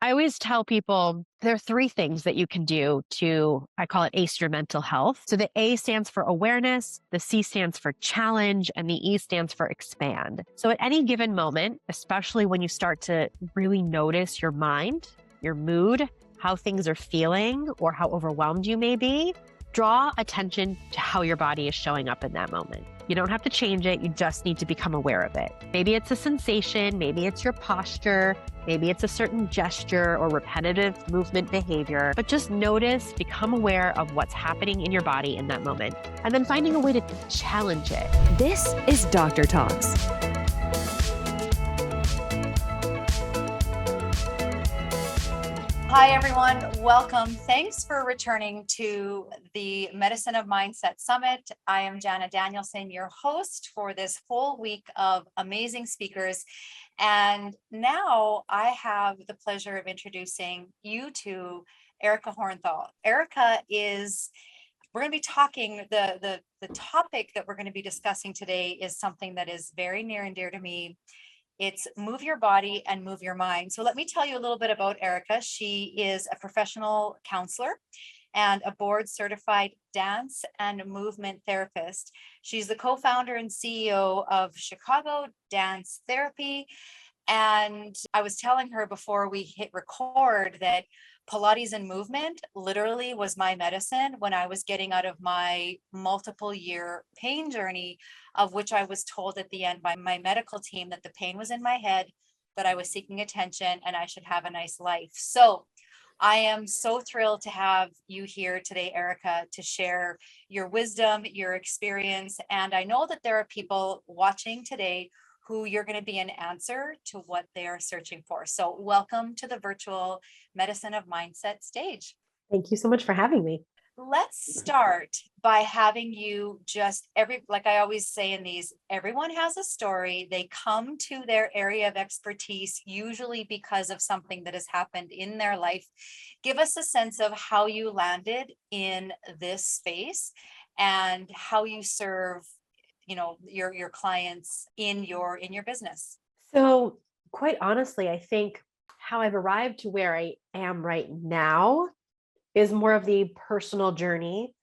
I always tell people there are three things that you can do to, I call it ace your mental health. So the A stands for awareness, the C stands for challenge, and the E stands for expand. So at any given moment, especially when you start to really notice your mind, your mood, how things are feeling, or how overwhelmed you may be, draw attention to how your body is showing up in that moment. You don't have to change it. You just need to become aware of it. Maybe it's a sensation. Maybe it's your posture. Maybe it's a certain gesture or repetitive movement behavior, but just notice, become aware of what's happening in your body in that moment, and then finding a way to challenge it. This is Doctor Talks. Hi, everyone. Welcome. Thanks for returning to the Medicine of Mindset Summit. I am Jana Danielson, your host for this whole week of amazing speakers. And now I have the pleasure of introducing you to Erica Hornthal. We're going to be talking, the topic that we're going to be discussing today is something that is very near and dear to me. It's move your body and move your mind. So let me tell you a little bit about Erica. She is a professional counselor and a board certified dance and movement therapist. She's the co-founder and CEO of Chicago Dance Therapy. And I was telling her before we hit record that Pilates and movement literally was my medicine when I was getting out of my multiple year pain journey, of which I was told at the end by my medical team that the pain was in my head, that I was seeking attention, and I should have a nice life. So I am so thrilled to have you here today, Erica, to share your wisdom, your experience. And I know that there are people watching today who you're going to be an answer to what they are searching for. So welcome to the virtual Medicine of Mindset stage. Thank you so much for having me. Let's start by having you like I always say in these, everyone has a story. They come to their area of expertise, usually because of something that has happened in their life. Give us a sense of how you landed in this space and how you serve your clients in your business. So, quite honestly, I think how I've arrived to where I am right now is more of the personal journey.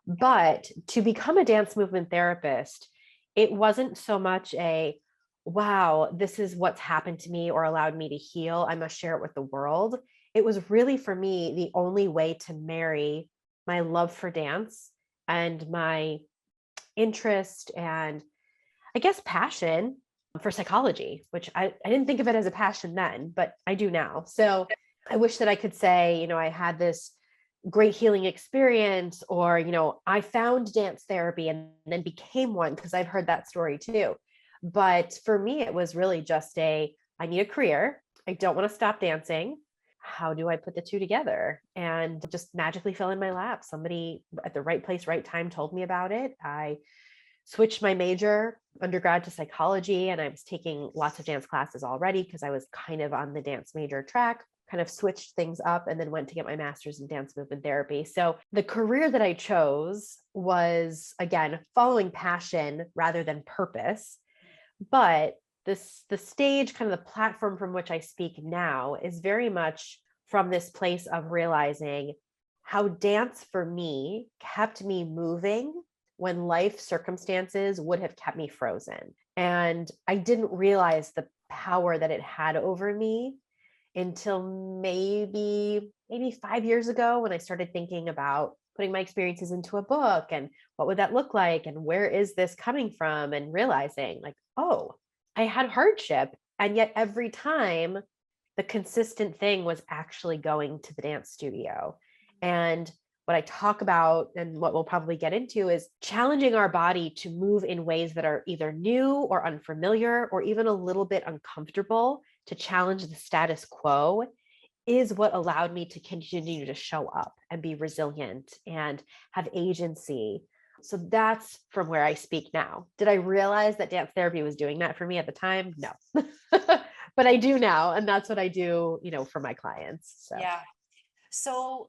But to become a dance movement therapist, it wasn't so much a, wow, this is what's happened to me or allowed me to heal, I must share it with the world. It was really for me the only way to marry my love for dance and my interest and, I guess, passion for psychology, which I didn't think of it as a passion then, but I do now. So I wish that I could say, I had this great healing experience, or, I found dance therapy and then became one, because I've heard that story too. But for me, it was really just I need a career. I don't want to stop dancing. How do I put the two together? And just magically fell in my lap. Somebody at the right place, right time told me about it. I switched my major undergrad to psychology, and I was taking lots of dance classes already because I was kind of on the dance major track, kind of switched things up, and then went to get my master's in dance movement therapy. So the career that I chose was, again, following passion rather than purpose. But the stage, kind of the platform from which I speak now, is very much from this place of realizing how dance for me kept me moving when life circumstances would have kept me frozen. And I didn't realize the power that it had over me until maybe 5 years ago, when I started thinking about putting my experiences into a book and what would that look like and where is this coming from, and realizing like, oh, I had hardship, and yet every time the consistent thing was actually going to the dance studio. And what I talk about, and what we'll probably get into, is challenging our body to move in ways that are either new or unfamiliar or even a little bit uncomfortable, to challenge the status quo, is what allowed me to continue to show up and be resilient and have agency. So that's from where I speak now. Did I realize that dance therapy was doing that for me at the time? No. But I do now, and that's what I do, for my clients. So. Yeah. So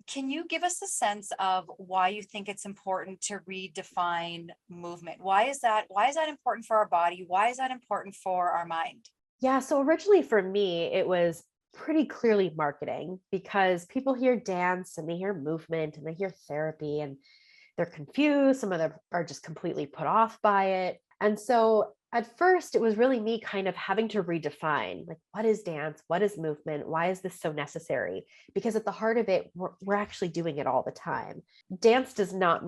can you give us a sense of why you think it's important to redefine movement? Why is that important for our body? Why is that important for our mind? Yeah. So originally for me, it was pretty clearly marketing, because people hear dance and they hear movement and they hear therapy and they're confused. Some of them are just completely put off by it. And so at first, it was really me kind of having to redefine, like, what is dance? What is movement? Why is this so necessary? Because at the heart of it, we're actually doing it all the time. Dance does not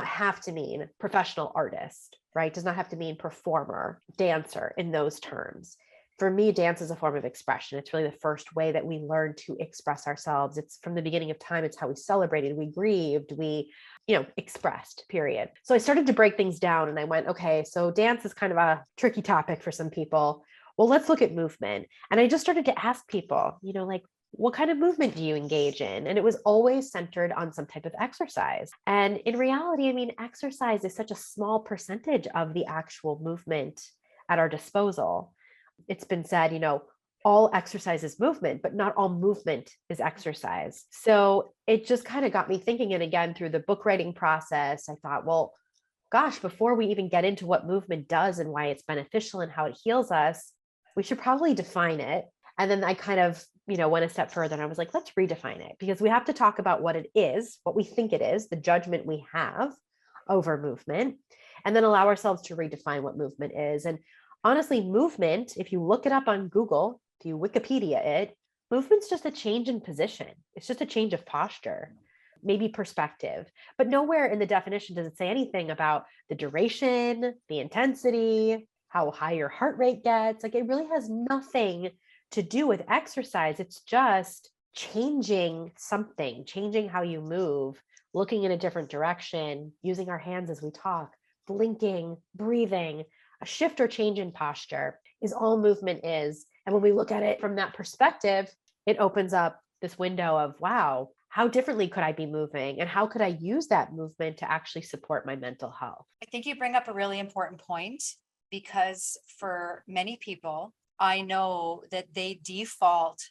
have to mean professional artist, right? Does not have to mean performer, dancer in those terms. For me, dance is a form of expression. It's really the first way that we learn to express ourselves. It's from the beginning of time. It's how we celebrated, we grieved, we expressed, period. So I started to break things down and I went, okay, so dance is kind of a tricky topic for some people. Well, let's look at movement. And I just started to ask people, like, what kind of movement do you engage in? And it was always centered on some type of exercise. And in reality, I mean, exercise is such a small percentage of the actual movement at our disposal. It's been said, all exercise is movement, but not all movement is exercise. So it just kind of got me thinking. And again, through the book writing process, I thought, well, gosh, before we even get into what movement does and why it's beneficial and how it heals us, we should probably define it. And then I kind of, went a step further and I was like, let's redefine it, because we have to talk about what it is, what we think it is, the judgment we have over movement, and then allow ourselves to redefine what movement is. And honestly, movement, if you look it up on Google, if you Wikipedia it, movement's just a change in position. It's just a change of posture, maybe perspective, but nowhere in the definition does it say anything about the duration, the intensity, how high your heart rate gets. Like, it really has nothing to do with exercise. It's just changing something, changing how you move, looking in a different direction, using our hands as we talk, blinking, breathing. A shift or change in posture is all movement is. And when we look at it from that perspective, it opens up this window of, wow, how differently could I be moving? And how could I use that movement to actually support my mental health? I think you bring up a really important point, because for many people, I know that they default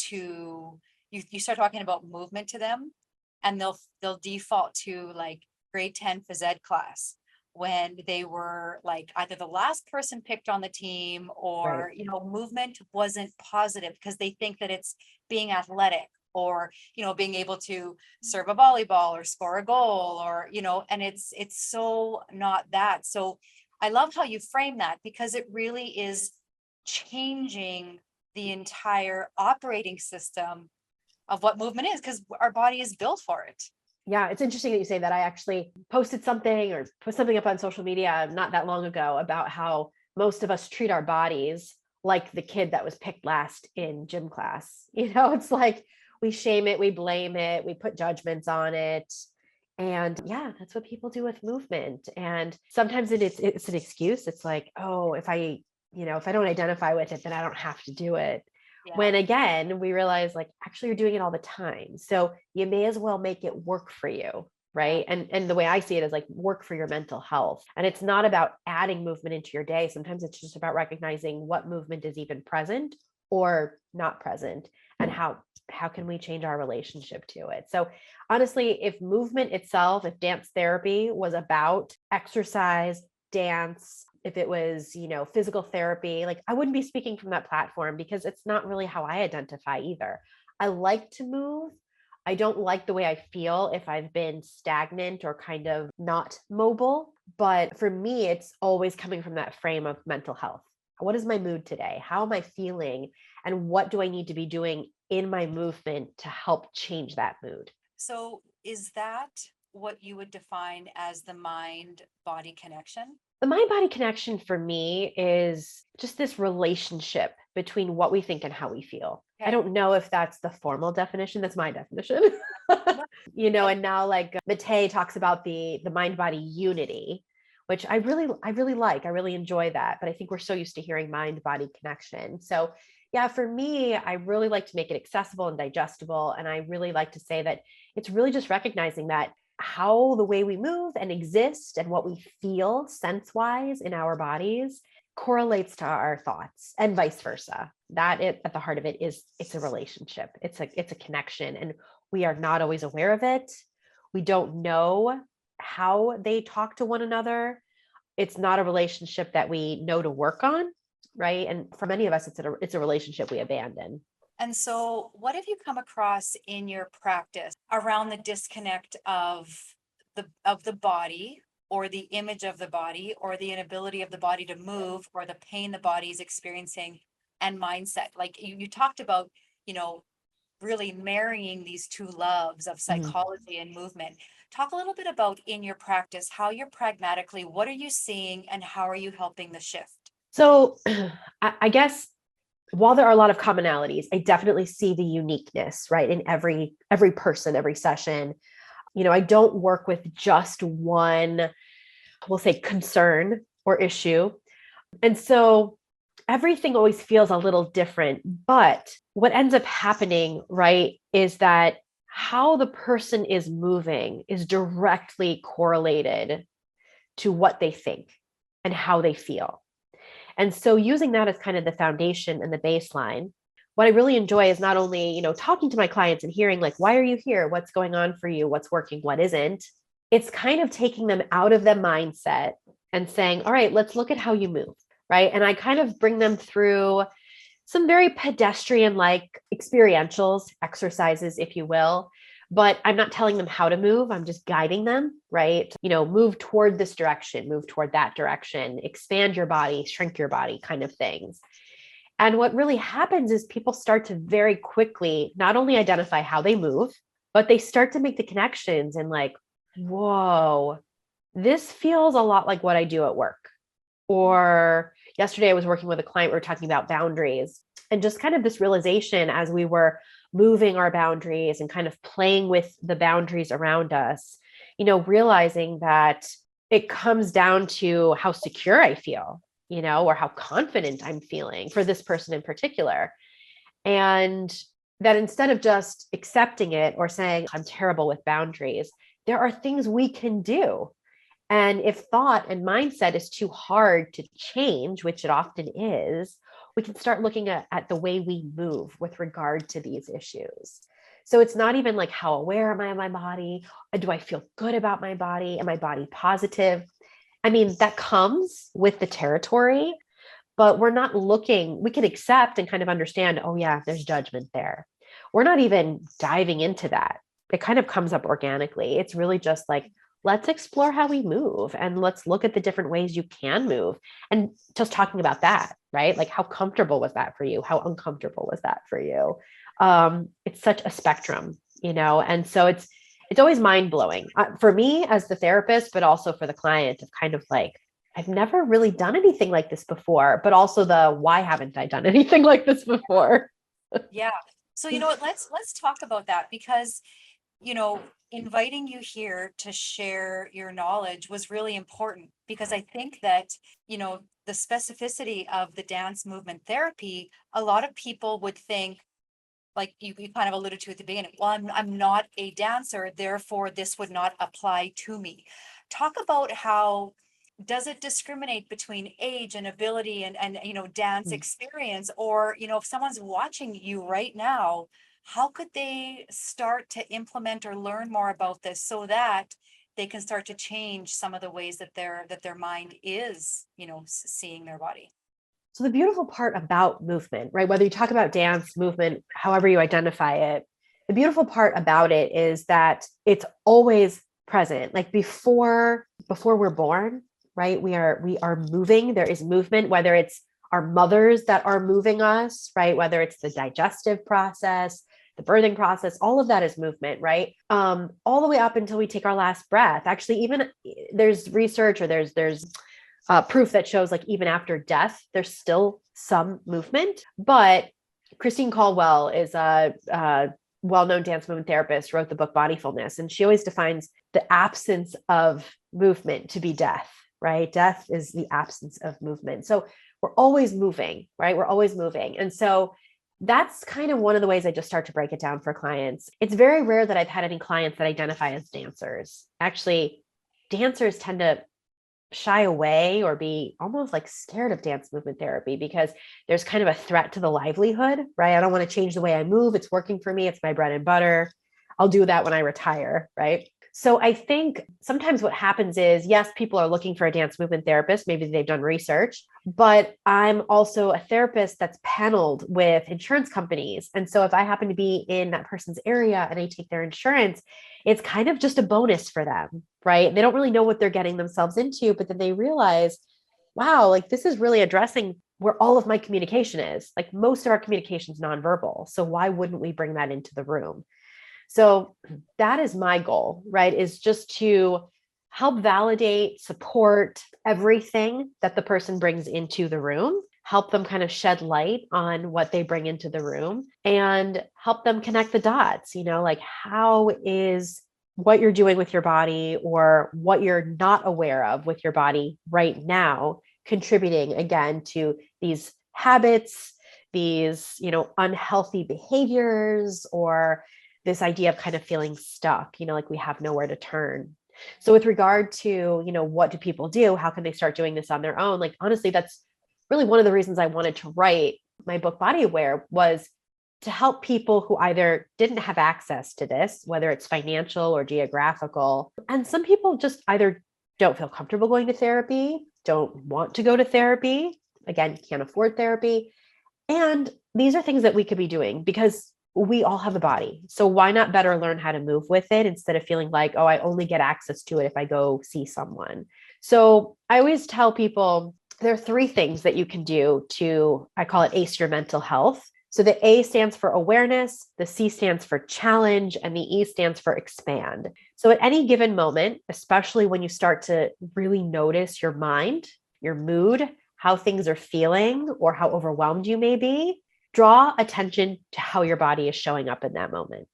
to, you start talking about movement to them, and they'll default to like grade 10 phys ed class, when they were like either the last person picked on the team, or Right. movement wasn't positive because they think that it's being athletic, or being able to serve a volleyball or score a goal, or and it's so not that. So I love how you frame that, because it really is changing the entire operating system of what movement is, because our body is built for it. Yeah, it's interesting that you say that. I actually posted something or put something up on social media not that long ago about how most of us treat our bodies like the kid that was picked last in gym class. It's like we shame it, we blame it, we put judgments on it. And yeah, that's what people do with movement. And sometimes it's an excuse. It's like, oh, if I don't identify with it, then I don't have to do it. Yeah. When again, we realize, like, actually you're doing it all the time. So you may as well make it work for you. Right. And the way I see it is like work for your mental health. And it's not about adding movement into your day. Sometimes it's just about recognizing what movement is even present or not present, and how can we change our relationship to it. So honestly, if movement itself, if dance therapy was about exercise, dance, if it was, physical therapy, like, I wouldn't be speaking from that platform, because it's not really how I identify either. I like to move. I don't like the way I feel if I've been stagnant or kind of not mobile. But for me, it's always coming from that frame of mental health. What is my mood today? How am I feeling? And what do I need to be doing in my movement to help change that mood? So is that what you would define as the mind-body connection? The mind body connection for me is just this relationship between what we think and how we feel. I Okay. don't know if that's the formal definition. That's my definition. And now, like, Mate talks about the mind body unity, which I really like. I really enjoy that. But I think we're so used to hearing mind body connection. So yeah, for me, I really like to make it accessible and digestible. And I really like to say that it's really just recognizing that how the way we move and exist and what we feel sense wise in our bodies correlates to our thoughts, and vice versa. That at the heart of it is, it's a relationship. It's a connection, and we are not always aware of it. We don't know how they talk to one another. It's not a relationship that we know to work on, right? And for many of us, it's a relationship we abandon. And so what have you come across in your practice around the disconnect of the body, or the image of the body, or the inability of the body to move, or the pain the body is experiencing, and mindset? Like you talked about, you know, really marrying these two loves of Mhm. psychology and movement. Talk a little bit about in your practice, how you're pragmatically, what are you seeing and how are you helping the shift? So I guess while there are a lot of commonalities, I definitely see the uniqueness, right, in every person, every session. I don't work with just one, we'll say, concern or issue. And so everything always feels a little different. But what ends up happening, right, is that how the person is moving is directly correlated to what they think and how they feel. And so using that as kind of the foundation and the baseline, what I really enjoy is not only, talking to my clients and hearing like, why are you here? What's going on for you? What's working? What isn't? It's kind of taking them out of the mindset and saying, all right, let's look at how you move. Right. And I kind of bring them through some very pedestrian like experientials, exercises, if you will. But I'm not telling them how to move. I'm just guiding them, right? Move toward this direction, move toward that direction, expand your body, shrink your body, kind of things. And what really happens is people start to very quickly not only identify how they move, but they start to make the connections and like, whoa, this feels a lot like what I do at work. Or yesterday I was working with a client, we were talking about boundaries and just kind of this realization as we were moving our boundaries and kind of playing with the boundaries around us, realizing that it comes down to how secure I feel, or how confident I'm feeling for this person in particular. And that instead of just accepting it or saying, I'm terrible with boundaries, there are things we can do. And if thought and mindset is too hard to change, which it often is, we can start looking at the way we move with regard to these issues. So it's not even like, how aware am I of my body? Do I feel good about my body? Am my body positive? I mean, that comes with the territory, but we're not looking, we can accept and kind of understand, oh yeah, there's judgment there. We're not even diving into that. It kind of comes up organically. It's really just like, let's explore how we move and let's look at the different ways you can move. And just talking about that, right? Like, how comfortable was that for you? How uncomfortable was that for you? It's such a spectrum, and so it's always mind blowing for me as the therapist, but also for the client of kind of like, I've never really done anything like this before, but also the why haven't I done anything like this before? Yeah. So you know what, let's talk about that, because inviting you here to share your knowledge was really important, because I think that, the specificity of the dance movement therapy, a lot of people would think, like you kind of alluded to at the beginning, well, I'm not a dancer, therefore this would not apply to me. Talk about how does it discriminate between age and ability and dance experience, or if someone's watching you right now, how could they start to implement or learn more about this so that they can start to change some of the ways that their mind is seeing their body? So the beautiful part about movement, right? Whether you talk about dance, movement, however you identify it, the beautiful part about it is that it's always present. Like before we're born, right? We are moving. There is movement, whether it's our mothers that are moving us, right? Whether it's the digestive process, the birthing process, all of that is movement, right? All the way up until we take our last breath. Actually, even there's research or there's proof that shows like even after death, there's still some movement. But Christine Caldwell is a well-known dance movement therapist, wrote the book Bodyfulness, and she always defines the absence of movement to be death, right? Death is the absence of movement. So we're always moving, right? We're always moving. And so that's kind of one of the ways I just start to break it down for clients. It's very rare that I've had any clients that identify as dancers. Actually, dancers tend to shy away or be almost like scared of dance movement therapy because there's kind of a threat to the livelihood, right? I don't want to change the way I move. It's working for me. It's my bread and butter. I'll do that when I retire, right? So I think sometimes what happens is, yes, people are looking for a dance movement therapist. Maybe they've done research, but I'm also a therapist that's paneled with insurance companies. And so if I happen to be in that person's area and I take their insurance, it's kind of just a bonus for them, right? They don't really know what they're getting themselves into, but then they realize, wow, like this is really addressing where all of my communication is. Like most of our communication is nonverbal. So why wouldn't we bring that into the room? So that is my goal, right? Is just to help validate, support everything that the person brings into the room, help them kind of shed light on what they bring into the room and help them connect the dots, like how is what you're doing with your body or what you're not aware of with your body right now contributing again to these habits, these, unhealthy behaviors or this idea of kind of feeling stuck, like we have nowhere to turn. So with regard to, what do people do? How can they start doing this on their own? Like, honestly, that's really one of the reasons I wanted to write my book Body Aware was to help people who either didn't have access to this, whether it's financial or geographical. And some people just either don't feel comfortable going to therapy, don't want to go to therapy, again, can't afford therapy. And these are things that we could be doing because we all have a body. So why not better learn how to move with it instead of feeling like, oh, I only get access to it if I go see someone. So I always tell people there are 3 things that you can do to, I call it ace your mental health. So the A stands for awareness, the C stands for challenge, and the E stands for expand. So at any given moment, especially when you start to really notice your mind, your mood, how things are feeling, or how overwhelmed you may be, draw attention to how your body is showing up in that moment.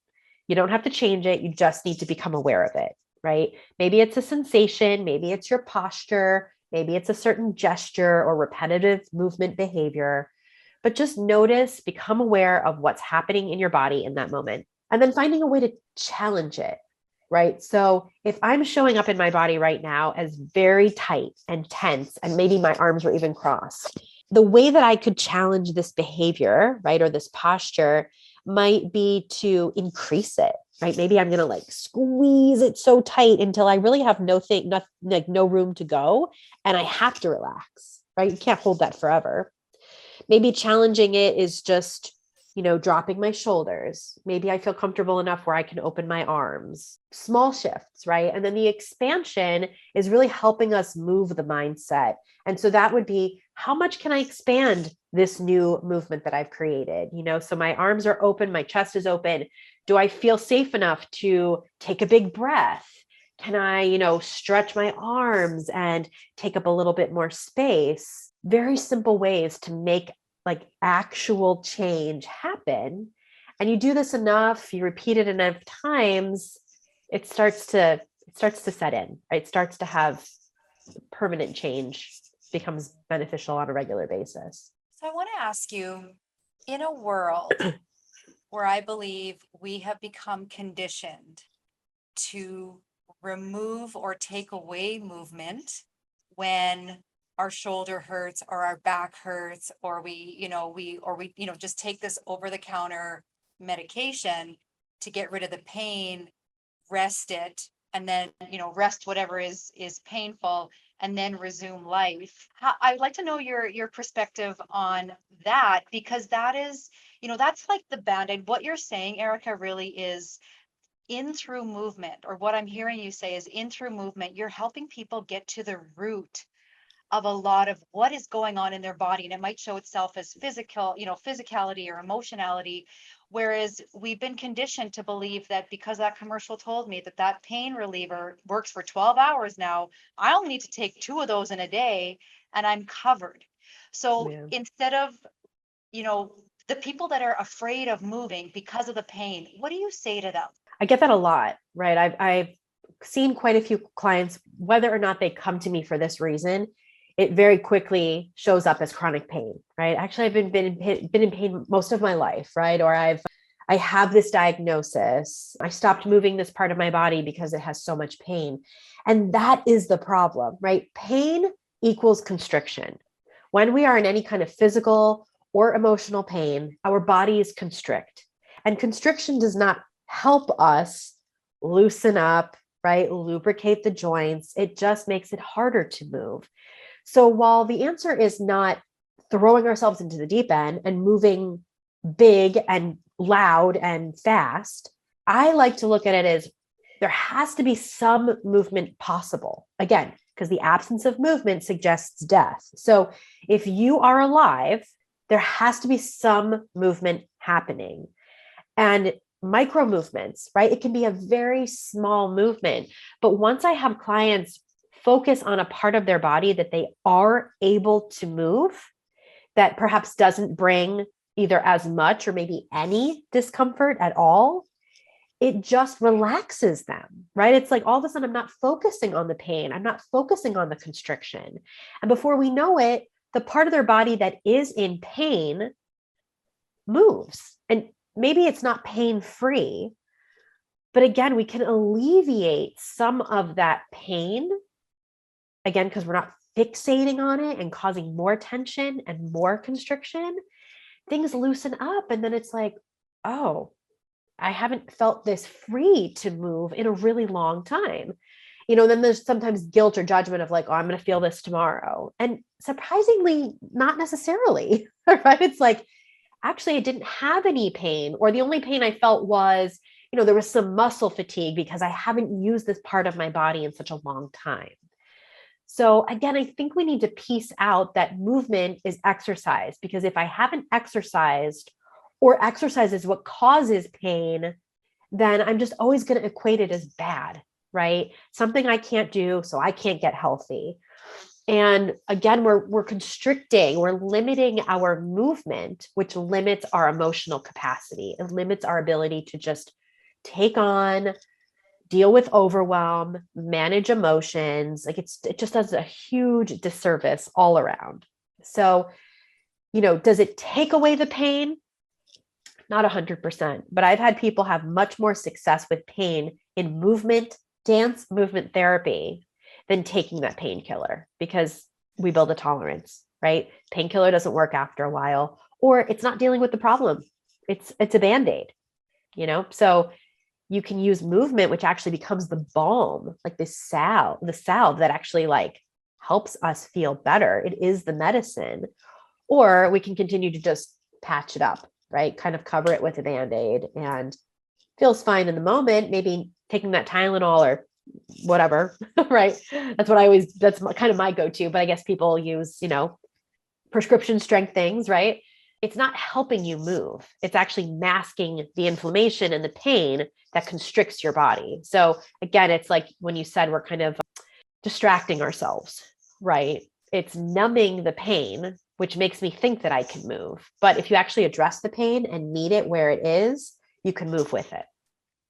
You don't have to change it. You just need to become aware of it, right? Maybe it's a sensation. Maybe it's your posture. Maybe it's a certain gesture or repetitive movement behavior. But just notice, become aware of what's happening in your body in that moment, and then finding a way to challenge it, right? So if I'm showing up in my body right now as very tight and tense, and maybe my arms were even crossed, the way that I could challenge this behavior, right, or this posture might be to increase it, right? Maybe I'm going to like squeeze it so tight until I really have no room to go and I have to relax, right? You can't hold that forever. Maybe challenging it is just, dropping my shoulders. Maybe I feel comfortable enough where I can open my arms. Small shifts, right? And then the expansion is really helping us move the mindset. And so that would be, how much can I expand this new movement that I've created? So my arms are open, my chest is open. Do I feel safe enough to take a big breath? Can I, stretch my arms and take up a little bit more space? Very simple ways to make like actual change happen. And you do this enough, you repeat it enough times, it starts to set in, right? It starts to have permanent change, becomes beneficial on a regular basis. So I want to ask you, in a world where I believe we have become conditioned to remove or take away movement when our shoulder hurts or our back hurts, or we just take this over the counter medication to get rid of the pain, rest it, and then, rest whatever is painful and then resume life. I'd like to know your perspective on that, because that is, that's like the Band-Aid. What you're saying, Erica, really is in through movement, or what I'm hearing you say is in through movement, you're helping people get to the root of a lot of what is going on in their body. And it might show itself as physicality or emotionality. Whereas we've been conditioned to believe that because that commercial told me that pain reliever works for 12 hours now, I only need to take 2 of those in a day and I'm covered. So instead of, the people that are afraid of moving because of the pain, what do you say to them? I get that a lot, right? I've seen quite a few clients, whether or not they come to me for this reason, it very quickly shows up as chronic pain, right? Actually, I've been in pain most of my life, right? Or I have this diagnosis. I stopped moving this part of my body because it has so much pain. And that is the problem, right? Pain equals constriction. When we are in any kind of physical or emotional pain, our bodies constrict. And constriction does not help us loosen up, right? Lubricate the joints. It just makes it harder to move. So while the answer is not throwing ourselves into the deep end and moving big and loud and fast, I like to look at it as there has to be some movement possible. Again, because the absence of movement suggests death. So if you are alive, there has to be some movement happening. And micro movements, right? It can be a very small movement. But once I have clients focus on a part of their body that they are able to move, that perhaps doesn't bring either as much or maybe any discomfort at all, it just relaxes them, right? It's like all of a sudden I'm not focusing on the pain. I'm not focusing on the constriction. And before we know it, the part of their body that is in pain moves. And maybe it's not pain-free, but again, we can alleviate some of that pain, again, because we're not fixating on it and causing more tension and more constriction. Things loosen up. And then it's like, oh, I haven't felt this free to move in a really long time. Then there's sometimes guilt or judgment of like, oh, I'm going to feel this tomorrow. And surprisingly, not necessarily, right? It's like, actually, I didn't have any pain, or the only pain I felt was, there was some muscle fatigue because I haven't used this part of my body in such a long time. So again, I think we need to piece out that movement is exercise, because if I haven't exercised, or exercise is what causes pain, then I'm just always going to equate it as bad, right? Something I can't do, so I can't get healthy. And again, we're constricting, we're limiting our movement, which limits our emotional capacity. It limits our ability to just take on, deal with overwhelm, manage emotions. Like it just does a huge disservice all around. So, does it take away the pain? Not 100%, but I've had people have much more success with pain in dance movement therapy than taking that painkiller, because we build a tolerance, right? Painkiller doesn't work after a while, or it's not dealing with the problem. It's a Band-Aid, So you can use movement, which actually becomes the balm, like the salve that actually like helps us feel better. It is the medicine. Or we can continue to just patch it up, right? Kind of cover it with a Band-Aid and feels fine in the moment, maybe taking that Tylenol or whatever, right? That's kind of my go-to, but I guess people use, prescription strength things, right? It's not helping you move. It's actually masking the inflammation and the pain that constricts your body. So again, it's like when you said we're kind of distracting ourselves, right? It's numbing the pain, which makes me think that I can move. But if you actually address the pain and meet it where it is, you can move with it.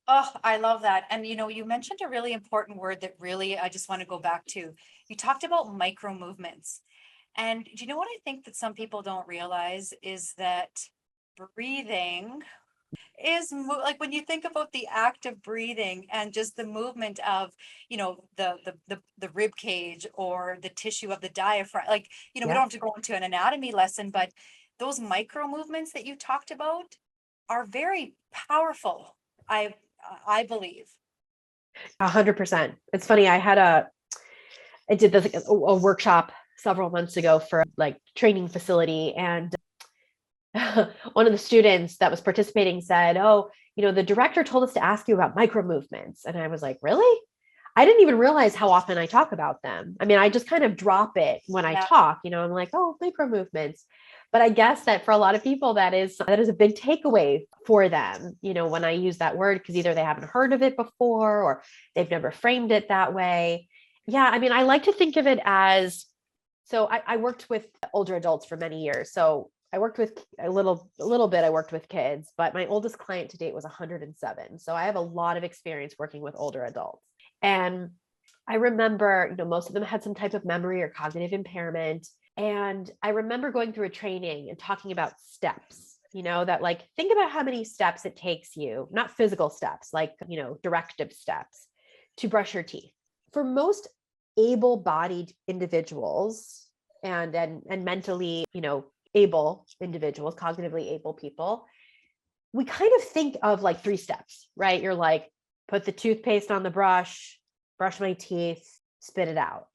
Oh, I love that. And you mentioned a really important word that really I just want to go back to. You talked about micro movements. And do you know what I think that some people don't realize is that breathing is like when you think about the act of breathing and just the movement of, the rib cage or the tissue of the diaphragm. Like, we don't have to go into an anatomy lesson, but those micro movements that you talked about are very powerful. I believe. 100%. It's funny. I did this a workshop several months ago for like training facility, and one of the students that was participating said, "Oh, the director told us to ask you about micro movements." And I was like, "Really?" I didn't even realize how often I talk about them. I mean, I just kind of drop it when I talk, I'm like, "Oh, micro movements." But I guess that for a lot of people, that is a big takeaway for them, when I use that word, because either they haven't heard of it before or they've never framed it that way. Yeah. I mean, I like to think of it as, so I worked with older adults for many years. So I worked with a little bit, I worked with kids, but my oldest client to date was 107. So I have a lot of experience working with older adults. And I remember, most of them had some type of memory or cognitive impairment. And I remember going through a training and talking about steps, that like, think about how many steps it takes you, not physical steps, like, directive steps to brush your teeth. For most able-bodied individuals and mentally, able individuals, cognitively able people, we kind of think of like 3 steps, right? You're like, put the toothpaste on the brush my teeth, spit it out,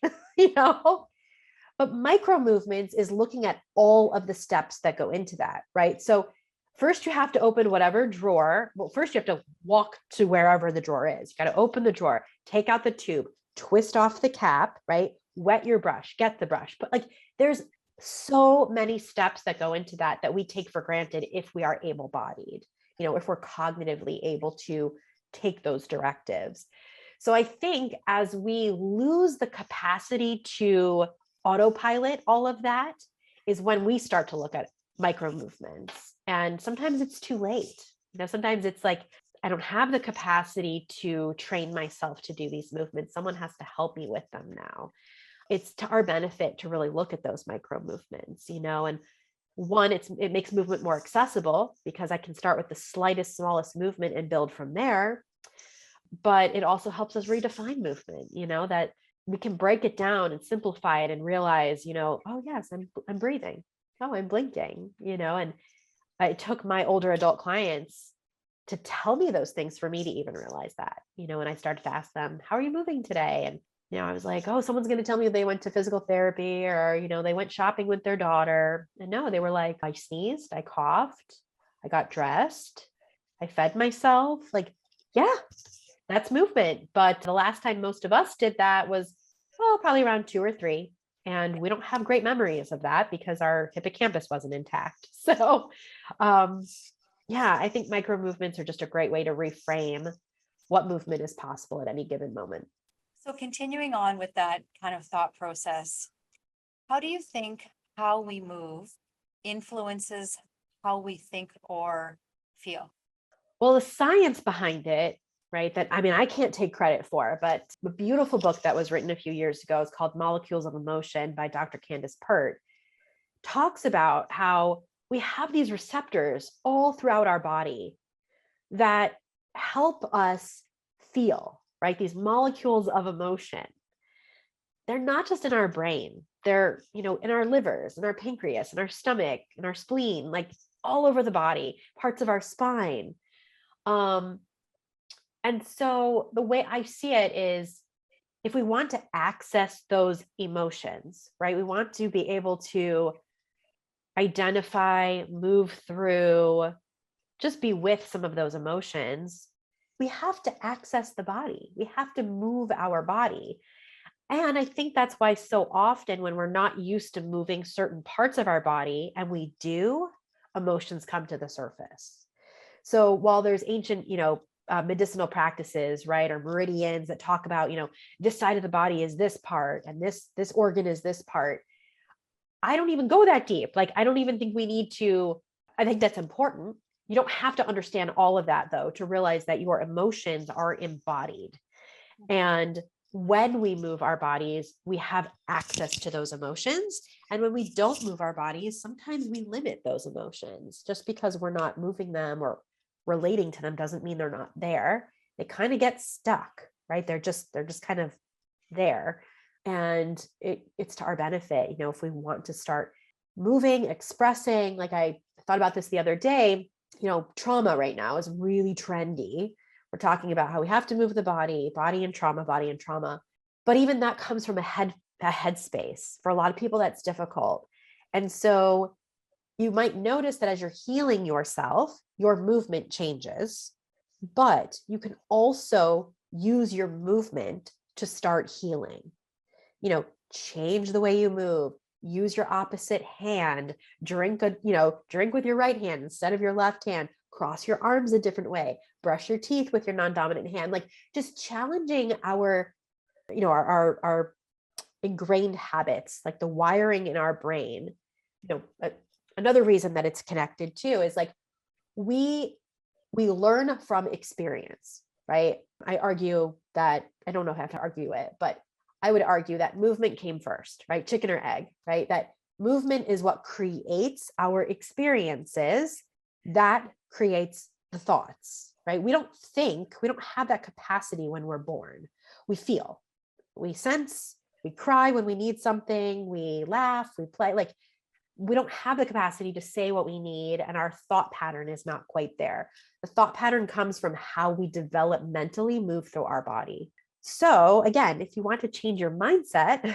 But micro movements is looking at all of the steps that go into that, right? So first you have to open whatever drawer. Well, first you have to walk to wherever the drawer is. You got to open the drawer, take out the tube, twist off the cap, right? Wet your brush, get the brush. But like there's so many steps that go into that that we take for granted if we are able-bodied, if we're cognitively able to take those directives. So I think as we lose the capacity to autopilot all of that is when we start to look at micro movements. And sometimes it's too late. Sometimes it's like, I don't have the capacity to train myself to do these movements. Someone has to help me with them now. It's to our benefit to really look at those micro movements, and one, it makes movement more accessible because I can start with the slightest, smallest movement and build from there. But it also helps us redefine movement, that we can break it down and simplify it and realize, oh yes, I'm breathing. Oh, I'm blinking, and it took my older adult clients to tell me those things for me to even realize that, and I started to ask them, how are you moving today? And, I was like, oh, someone's going to tell me they went to physical therapy or, they went shopping with their daughter. And no, they were like, I sneezed, I coughed, I got dressed, I fed myself. Like, yeah, that's movement. But the last time most of us did that was, probably around 2 or 3. And we don't have great memories of that because our hippocampus wasn't intact. So, yeah, I think micro movements are just a great way to reframe what movement is possible at any given moment. So continuing on with that kind of thought process, how do you think how we move influences how we think or feel? Well, the science behind it, right, that I can't take credit for, but a beautiful book that was written a few years ago is called Molecules of Emotion by Dr. Candace Pert, talks about how we have these receptors all throughout our body that help us feel, right? These molecules of emotion. They're not just in our brain. They're, in our livers, in our pancreas, in our stomach, in our spleen, like all over the body, parts of our spine. And so the way I see it is if we want to access those emotions, right? We want to be able to identify, move through, just be with some of those emotions. We have to access the body. We have to move our body. And I think that's why so often when we're not used to moving certain parts of our body and we do, emotions come to the surface. So while there's ancient, medicinal practices, right, or meridians that talk about, this side of the body is this part and this organ is this part, I don't even go that deep. Like, I don't even think we need to. I think that's important. You don't have to understand all of that, though, to realize that your emotions are embodied. And when we move our bodies, we have access to those emotions. And when we don't move our bodies, sometimes we limit those emotions. Just because we're not moving them or relating to them doesn't mean they're not there. They kind of get stuck, right? They're just kind of there. And it's to our benefit, if we want to start moving, expressing. Like, I thought about this the other day, trauma right now is really trendy. We're talking about how we have to move the body and trauma, body and trauma. But even that comes from a headspace. For a lot of people, that's difficult. And so you might notice that as you're healing yourself, your movement changes, but you can also use your movement to start healing. Change the way you move, use your opposite hand, drink with your right hand instead of your left hand, cross your arms a different way, brush your teeth with your non-dominant hand, like just challenging our ingrained habits, like the wiring in our brain. Another reason that it's connected too is like we learn from experience, right? I argue that, I don't know if I have to argue it, but I would argue that movement came first, right? Chicken or egg, right? That movement is what creates our experiences, that creates the thoughts, right? We don't have that capacity when we're born. We feel, we sense, we cry when we need something, we laugh, we play. Like, we don't have the capacity to say what we need, and our thought pattern is not quite there. The thought pattern comes from how we developmentally move through our body. So again, if you want to change your mindset,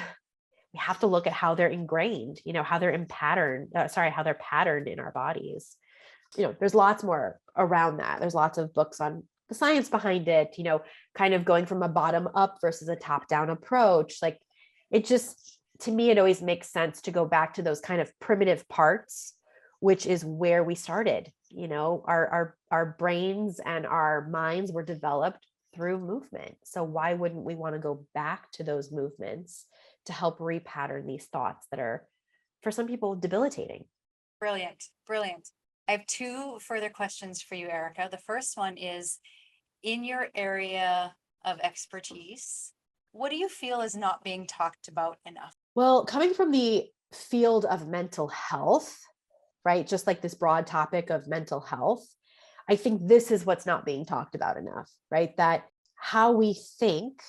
we have to look at how they're ingrained, how they're how they're patterned in our bodies. There's lots more around that. There's lots of books on the science behind it, kind of going from a bottom up versus a top down approach. Like it just, to me, it always makes sense to go back to those kind of primitive parts, which is where we started. Our brains and our minds were developed through movement. So why wouldn't we want to go back to those movements to help repattern these thoughts that are, for some people, debilitating? Brilliant. Brilliant. I have two further questions for you, Erica. The first one is, in your area of expertise, what do you feel is not being talked about enough? Well, coming from the field of mental health, right? Just like this broad topic of mental health, I think this is what's not being talked about enough, right? That how we think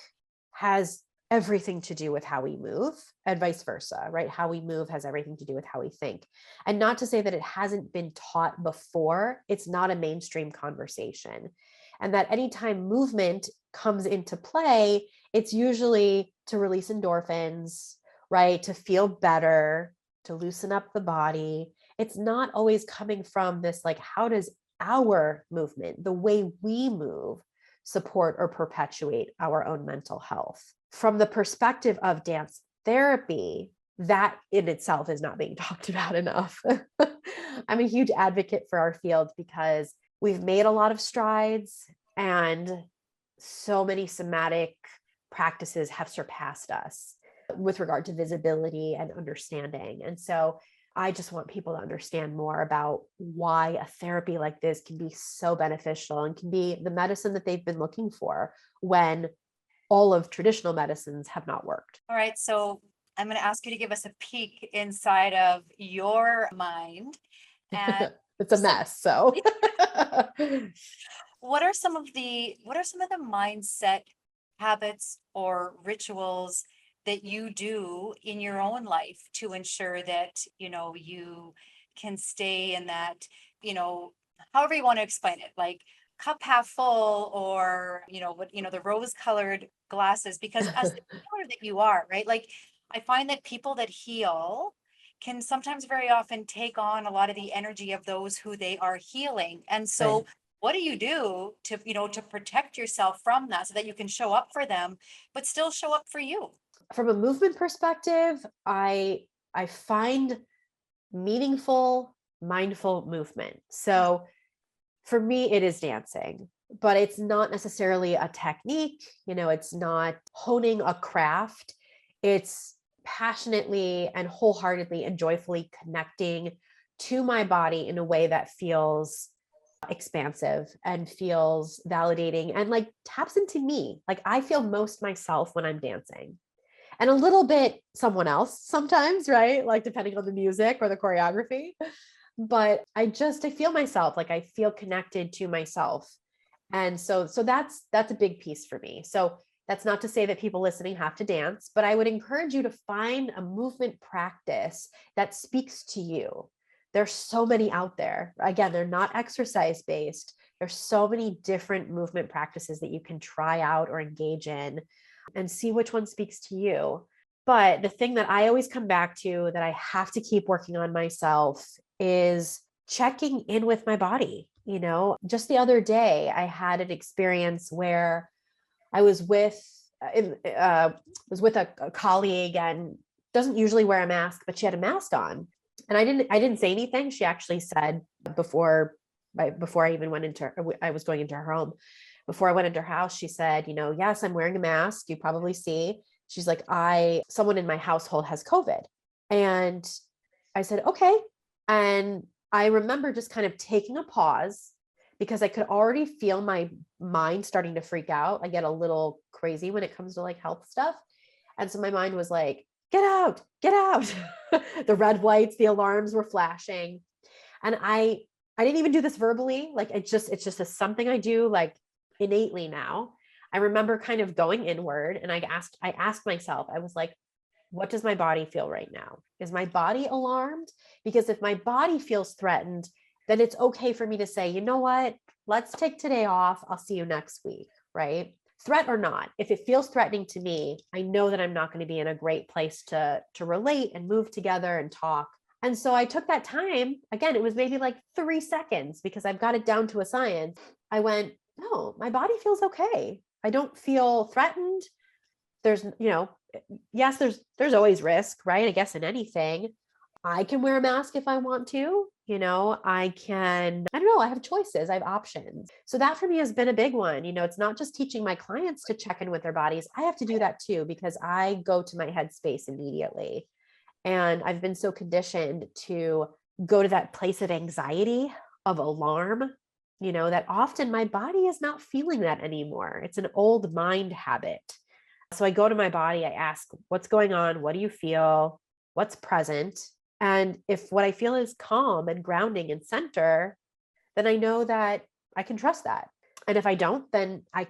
has everything to do with how we move, and vice versa, right? How we move has everything to do with how we think. And not to say that it hasn't been taught before, it's not a mainstream conversation. And that anytime movement comes into play, it's usually to release endorphins, right? To feel better, to loosen up the body. It's not always coming from this, like, how does our movement, the way we move, support or perpetuate our own mental health? From the perspective of dance therapy, that in itself is not being talked about enough. I'm a huge advocate for our field because we've made a lot of strides, and so many somatic practices have surpassed us with regard to visibility and understanding. And so I just want people to understand more about why a therapy like this can be so beneficial and can be the medicine that they've been looking for when all of traditional medicines have not worked. All right. So I'm going to ask you to give us a peek inside of your mind. And It's a mess. So what are some of the mindset habits or rituals that you do in your own life to ensure that, you can stay in that, however you want to explain it, like cup half full, or, the rose colored glasses, because as the healer that you are, right? Like, I find that people that heal can sometimes very often take on a lot of the energy of those who they are healing. And so right. what do you do to, to protect yourself from that so that you can show up for them, but still show up for you? From a movement perspective, I find meaningful, mindful movement. So for me, it is dancing, but it's not necessarily a technique. It's not honing a craft. It's passionately and wholeheartedly and joyfully connecting to my body in a way that feels expansive and feels validating and like taps into me. Like I feel most myself when I'm dancing, and a little bit someone else sometimes, right? Like depending on the music or the choreography. But I feel myself, like I feel connected to myself. And so that's a big piece for me. So that's not to say that people listening have to dance, but I would encourage you to find a movement practice that speaks to you. There's so many out there. Again, they're not exercise based. There's so many different movement practices that you can try out or engage in and see which one speaks to you. But the thing that I always come back to that I have to keep working on myself is checking in with my body. Just the other day, I had an experience where I was with a colleague, and doesn't usually wear a mask, but she had a mask on, and I didn't say anything. She actually said before I even I was going into her home. Before I went into her house, she said, yes, I'm wearing a mask. You probably see. She's like, someone in my household has COVID. And I said, okay. And I remember just kind of taking a pause because I could already feel my mind starting to freak out. I get a little crazy when it comes to like health stuff. And so my mind was like, get out, get out. The red lights, the alarms were flashing. And I didn't even do this verbally. Like it's just something I do like innately now. I remember kind of going inward, and I asked myself, I was like, what does my body feel right now? Is my body alarmed? Because if my body feels threatened, then it's okay for me to say, you know what, let's take today off. I'll see you next week. Right. threat or not, if it feels threatening to me, I know that I'm not going to be in a great place to relate and move together and talk. And so I took that time. Again, it was maybe like 3 seconds because I've got it down to a science. I went, no, my body feels okay. I don't feel threatened. There's, yes, there's always risk, right? I guess in anything. I can wear a mask if I want to, I don't know, I have choices, I have options. So that for me has been a big one. It's not just teaching my clients to check in with their bodies. I have to do that too, because I go to my headspace immediately. And I've been so conditioned to go to that place of anxiety, of alarm, that often my body is not feeling that anymore. It's an old mind habit. So I go to my body, I ask, what's going on? What do you feel? What's present? And if what I feel is calm and grounding and center, then I know that I can trust that. And if I don't, then I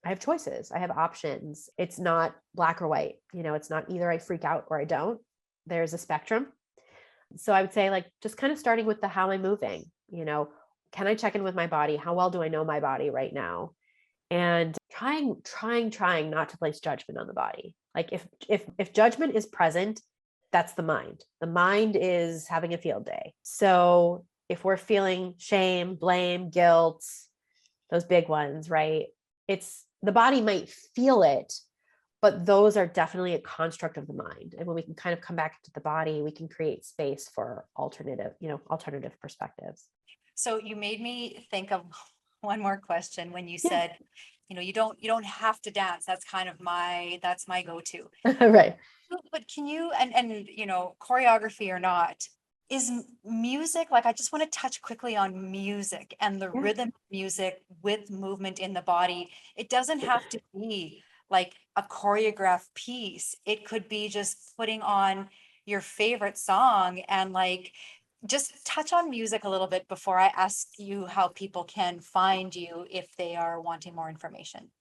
have choices. I have options. It's not black or white. It's not either I freak out or I don't. There's a spectrum. So I would say, like, just kind of starting with the how I'm moving, can I check in with my body? How well do I know my body right now? And trying not to place judgment on the body. Like if judgment is present, that's the mind. The mind is having a field day. So if we're feeling shame, blame, guilt, those big ones, right? The body might feel it, but those are definitely a construct of the mind. And when we can kind of come back to the body, we can create space for alternative perspectives. So you made me think of one more question when you Yeah. said, you don't have to dance. That's kind of that's my go-to. Right. But can you, and choreography or not, is music, like, I just want to touch quickly on music and the Yeah. rhythm of music with movement in the body. It doesn't have to be like a choreographed piece. It could be just putting on your favorite song and like, just touch on music a little bit before I ask you how people can find you if they are wanting more information.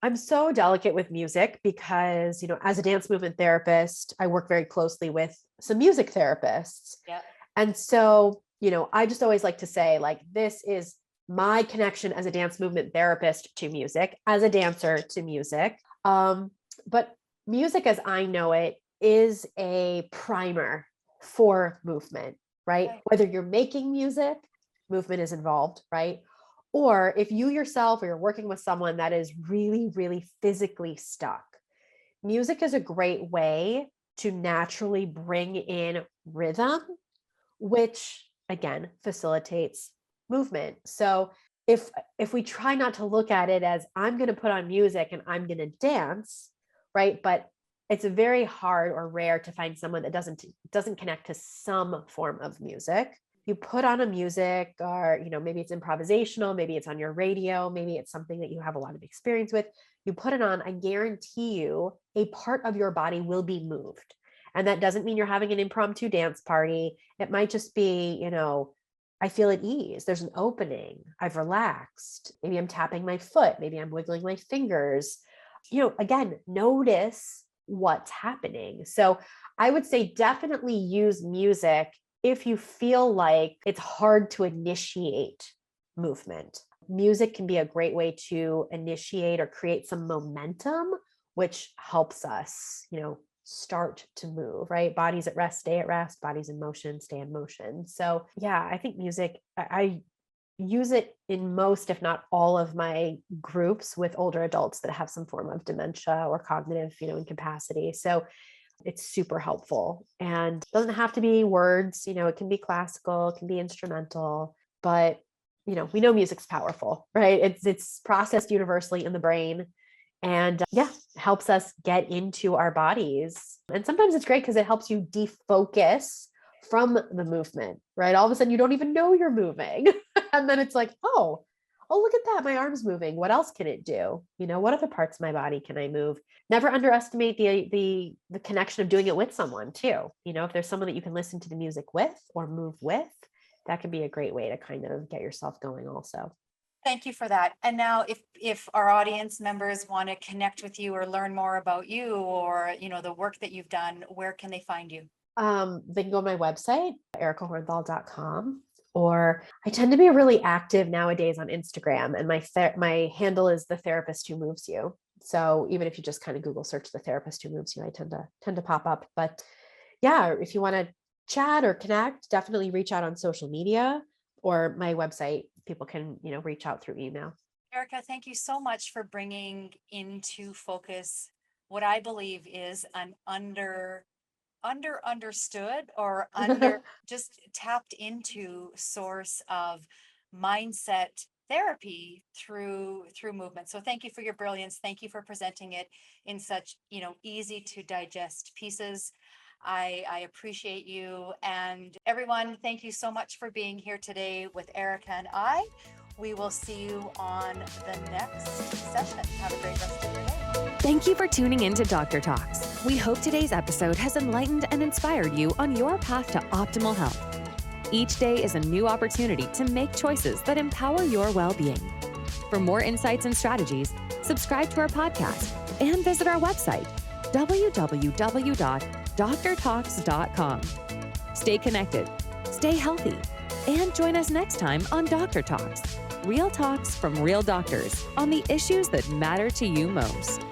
I'm so delicate with music because, as a dance movement therapist, I work very closely with some music therapists. Yeah. And so, I just always like to say, like, this is my connection as a dance movement therapist to music, as a dancer to music. But music as I know it is a primer for movement, right? Right. Whether you're making music, movement is involved, right? Or if you yourself or you're working with someone that is really, really physically stuck, music is a great way to naturally bring in rhythm, which again facilitates movement. So if we try not to look at it as I'm going to put on music and I'm going to dance, right? But it's very hard or rare to find someone that doesn't connect to some form of music. You put on a music, or maybe it's improvisational, maybe it's on your radio, maybe it's something that you have a lot of experience with. You put it on, I guarantee you a part of your body will be moved. And that doesn't mean you're having an impromptu dance party. It might just be, I feel at ease. There's an opening. I've relaxed. Maybe I'm tapping my foot. Maybe I'm wiggling my fingers. Again, notice what's happening. So I would say definitely use music if you feel like it's hard to initiate movement. Music can be a great way to initiate or create some momentum, which helps us, start to move, right? Bodies at rest, stay at rest. Bodies in motion, stay in motion. So yeah, I think music, I use it in most, if not all of my groups with older adults that have some form of dementia or cognitive, incapacity. So it's super helpful and doesn't have to be words, it can be classical, it can be instrumental, but we know music's powerful, right? It's processed universally in the brain. And helps us get into our bodies. And sometimes it's great because it helps you defocus from the movement, right? All of a sudden you don't even know you're moving. And then it's like, oh, look at that. My arm's moving. What else can it do? What other parts of my body can I move? Never underestimate the connection of doing it with someone too. If there's someone that you can listen to the music with or move with, that can be a great way to kind of get yourself going also. Thank you for that. And now if our audience members want to connect with you or learn more about you or, the work that you've done, where can they find you? They can go to my website, ericahornthal.com, Or I tend to be really active nowadays on Instagram, and my handle is the therapist who moves you. So even if you just kind of Google search the therapist who moves you, I tend to pop up. But yeah, if you want to chat or connect, definitely reach out on social media or my website. People can, reach out through email. Erica, thank you so much for bringing into focus what I believe is an understood or under just tapped into source of mindset therapy through movement. So thank you for your brilliance. Thank you for presenting it in such, easy to digest pieces. I appreciate you. And everyone, thank you so much for being here today with Erica and I. We will see you on the next session. Have a great rest of your day. Thank you for tuning in to Dr. Talks. We hope today's episode has enlightened and inspired you on your path to optimal health. Each day is a new opportunity to make choices that empower your well-being. For more insights and strategies, subscribe to our podcast and visit our website, www.drtalks.com. Stay connected, stay healthy, and join us next time on Dr. Talks. Real talks from real doctors on the issues that matter to you most.